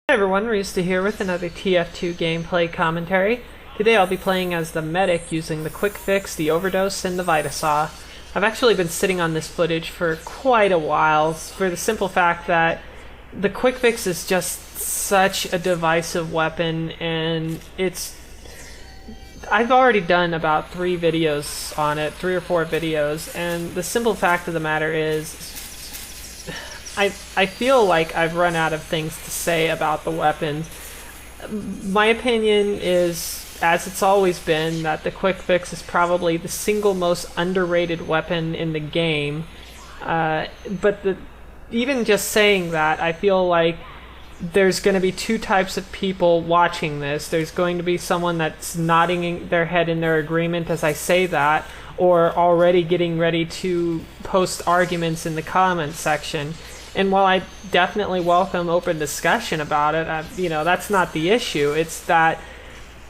Hi everyone, Rista here with another TF2 gameplay commentary. Today I'll be playing as the medic using the quick fix, the overdose, and the Vitasaw. I've actually been sitting on this footage for quite a while for the simple fact that the quick fix is just such a divisive weapon, and I've already done about 3 videos on it, 3 or 4 videos, and the simple fact of the matter is I feel like I've run out of things to say about the weapons. My opinion is, as it's always been, that the quick fix is probably the single most underrated weapon in the game. Even just saying that, I feel like there's going to be 2 types of people watching this. There's going to be someone that's nodding their head in their agreement as I say that, or already getting ready to post arguments in the comments section. And while I definitely welcome open discussion about it, that's not the issue. It's that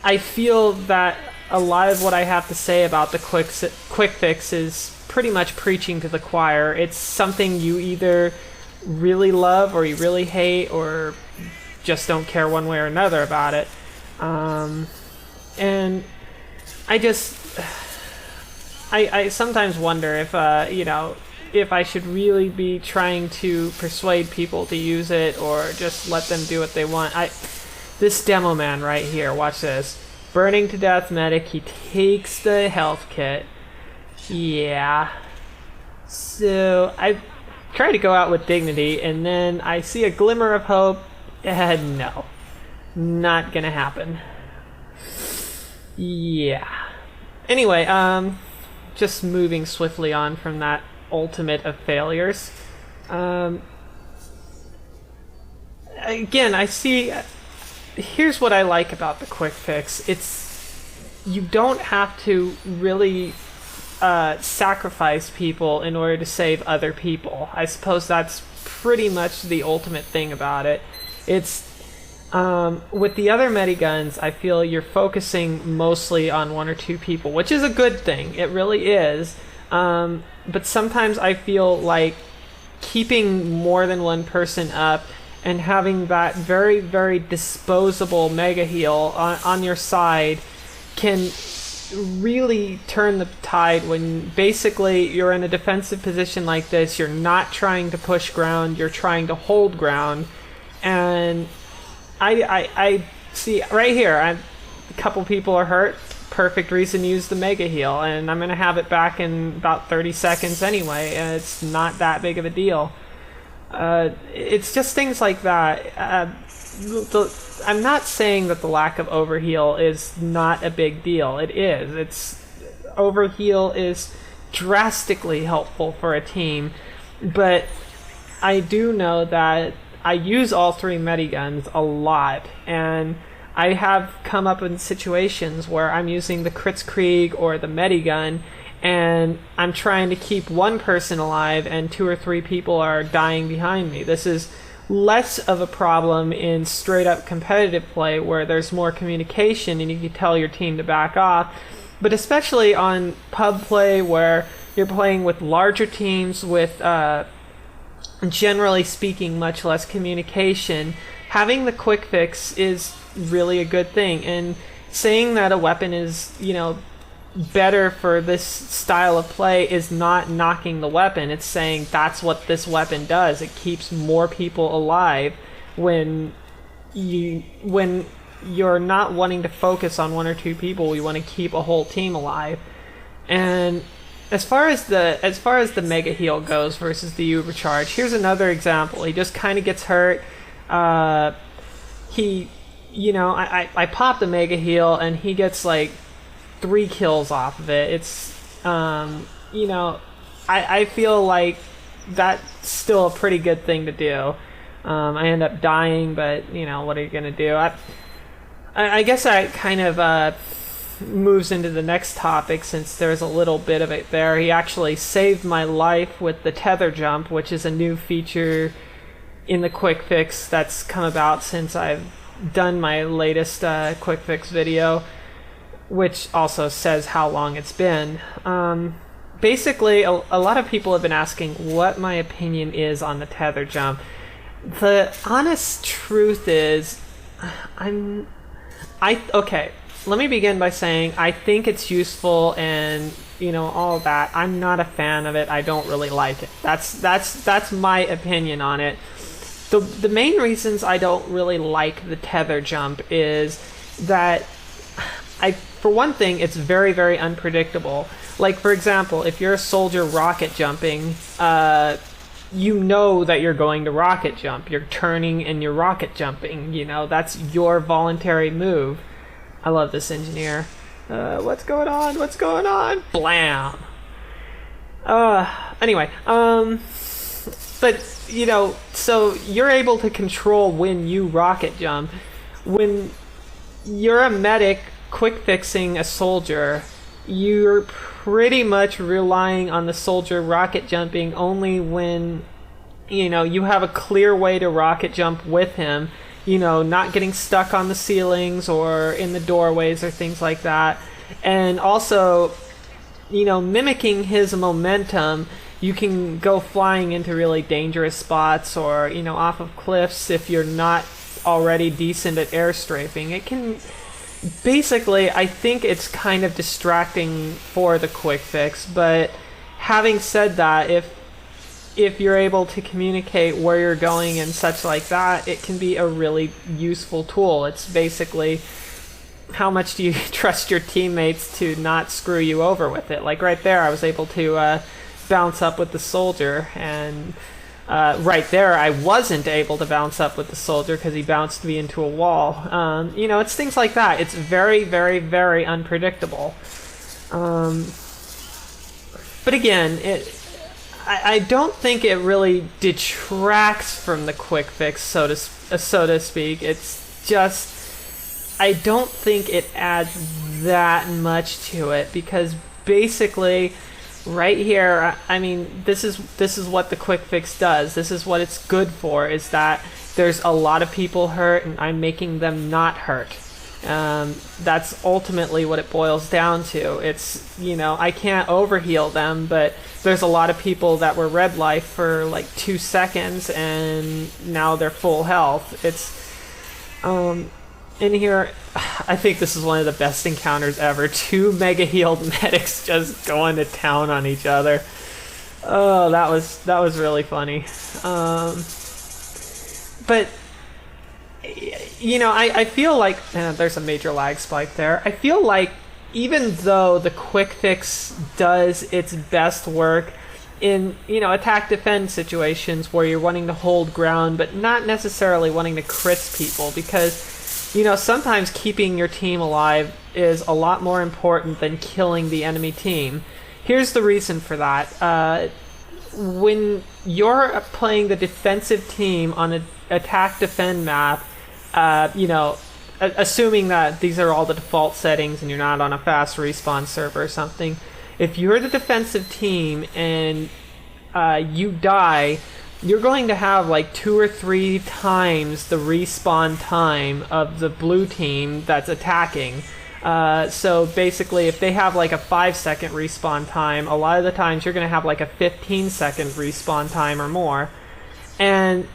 I feel that a lot of what I have to say about the quick fix is pretty much preaching to the choir. It's something you either really love or you really hate or just don't care one way or another about it. And I sometimes wonder if I should really be trying to persuade people to use it or just let them do what they want. This demo man right here, watch this. Burning to death medic, he takes the health kit. Yeah. So I try to go out with dignity, and then I see a glimmer of hope. No. Not gonna happen. Yeah. Anyway, just moving swiftly on from that ultimate of failures. Again, I see. Here's what I like about the quick fix. You don't have to really sacrifice people in order to save other people. I suppose that's pretty much the ultimate thing about it. It's with the other mediguns, I feel you're focusing mostly on 1 or 2 people, which is a good thing. It really is. But sometimes I feel like keeping more than 1 person up and having that very, very disposable mega heal on your side can really turn the tide when basically you're in a defensive position like this. You're not trying to push ground, you're trying to hold ground. And I see right here, a couple people are hurt. Perfect reason to use the mega heal, and I'm going to have it back in about 30 seconds anyway, and it's not that big of a deal. It's just things like that. I'm not saying that the lack of overheal is not a big deal. It is. Overheal is drastically helpful for a team, but I do know that I use all 3 mediguns a lot, and I have come up in situations where I'm using the Kritzkrieg or the medigun, and I'm trying to keep 1 person alive and 2 or 3 people are dying behind me. This is less of a problem in straight up competitive play where there's more communication and you can tell your team to back off, but especially on pub play where you're playing with larger teams with generally speaking much less communication, having the quick fix is really a good thing. And saying that a weapon is, better for this style of play is not knocking the weapon. It's saying that's what this weapon does. It keeps more people alive when you're not wanting to focus on 1 or 2 people. You want to keep a whole team alive. And as far as the mega heal goes versus the uber charge, here's another example. He just kind of gets hurt. I pop the mega heal and he gets like 3 kills off of it. It's I feel like that's still a pretty good thing to do. I end up dying, but what are you gonna do? I guess that kind of moves into the next topic, since there's a little bit of it there. He actually saved my life with the tether jump, which is a new feature in the quick fix that's come about since I've done my latest quick fix video, which also says how long it's been. Basically, a lot of people have been asking what my opinion is on the tether jump. The honest truth is, okay, let me begin by saying I think it's useful and, all of that. I'm not a fan of it. I don't really like it. That's my opinion on it. The main reasons I don't really like the tether jump is that for one thing, it's very, very unpredictable. Like, for example, if you're a soldier rocket jumping, you know that you're going to rocket jump. You're turning and you're rocket jumping. That's your voluntary move. I love this engineer. What's going on? What's going on? Blam! Anyway, but, so you're able to control when you rocket jump. When you're a medic quick fixing a soldier, you're pretty much relying on the soldier rocket jumping only when you have a clear way to rocket jump with him, not getting stuck on the ceilings or in the doorways or things like that. And also, mimicking his momentum, you can go flying into really dangerous spots or off of cliffs if you're not already decent at air strafing. It can basically, I think it's kind of distracting for the quick fix, but having said that, if you're able to communicate where you're going and such like that, it can be a really useful tool. It's basically, how much do you trust your teammates to not screw you over with it? Like right there, I was able to bounce up with the soldier, and right there, I wasn't able to bounce up with the soldier because he bounced me into a wall. It's things like that. It's very, very, very unpredictable. But again, I don't think it really detracts from the quick fix, so to speak. It's just, I don't think it adds that much to it, because basically, right here, this is what the quick fix does. This is what it's good for, is that there's a lot of people hurt and I'm making them not hurt. That's ultimately what it boils down to. It's, I can't overheal them, but there's a lot of people that were red life for like 2 seconds and now they're full health. It's, in here, I think this is one of the best encounters ever. 2 mega healed medics just going to town on each other. Oh, that was really funny. But I feel like there's a major lag spike there. I feel like even though the quick fix does its best work in attack defend situations where you're wanting to hold ground but not necessarily wanting to crit people, because sometimes keeping your team alive is a lot more important than killing the enemy team. Here's the reason for that. When you're playing the defensive team on an attack-defend map, assuming that these are all the default settings and you're not on a fast respawn server or something, if you're the defensive team and you die, you're going to have like 2 or 3 times the respawn time of the blue team that's attacking. So basically, if they have like a 5-second respawn time, a lot of the times you're going to have like a 15-second respawn time or more. And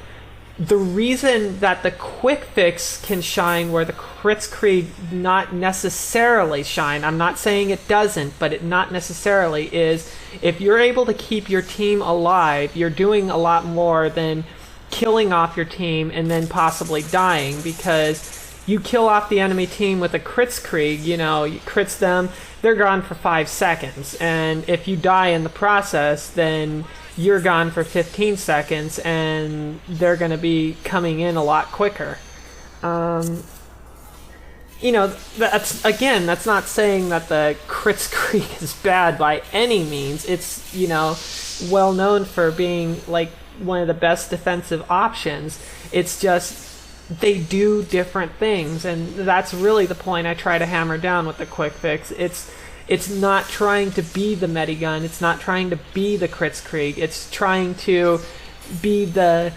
the reason that the quick fix can shine where the Kritzkrieg not necessarily shine, I'm not saying it doesn't, but it not necessarily, is if you're able to keep your team alive, you're doing a lot more than killing off your team and then possibly dying, because you kill off the enemy team with a Kritzkrieg, you crits them, they're gone for 5 seconds, and if you die in the process, then you're gone for 15 seconds and they're going to be coming in a lot quicker. That's not saying that the Kritzkrieg is bad by any means. It's, well known for being like one of the best defensive options. It's just they do different things, and that's really the point I try to hammer down with the quick fix. It's not trying to be the Medigun. It's not trying to be the Kritzkrieg. It's trying to be the,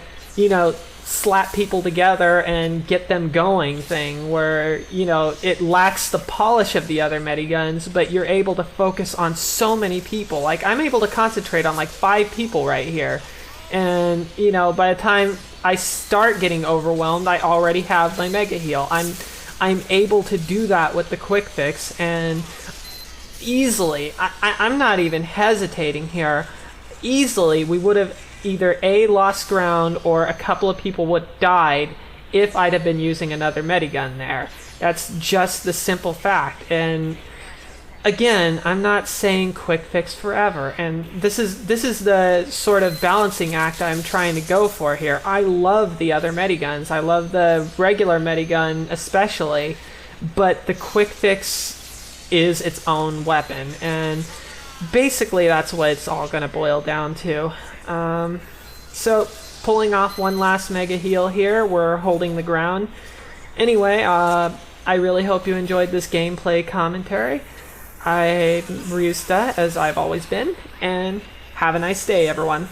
slap people together and get them going thing where, it lacks the polish of the other Mediguns, but you're able to focus on so many people. Like, I'm able to concentrate on like 5 people right here. And, by the time I start getting overwhelmed, I already have my mega heal. I'm able to do that with the quick fix, and easily, I'm not even hesitating here, easily we would have either A, lost ground, or a couple of people would have died if I'd have been using another medigun there. That's just the simple fact. And again, I'm not saying quick fix forever, and this is the sort of balancing act I'm trying to go for here. I love the other mediguns. I love the regular medigun especially, but the quick fix is its own weapon, and basically that's what it's all going to boil down to. So pulling off one last mega heal here, we're holding the ground. Anyway, I really hope you enjoyed this gameplay commentary. I'm Ryusta, as I've always been, and have a nice day, everyone.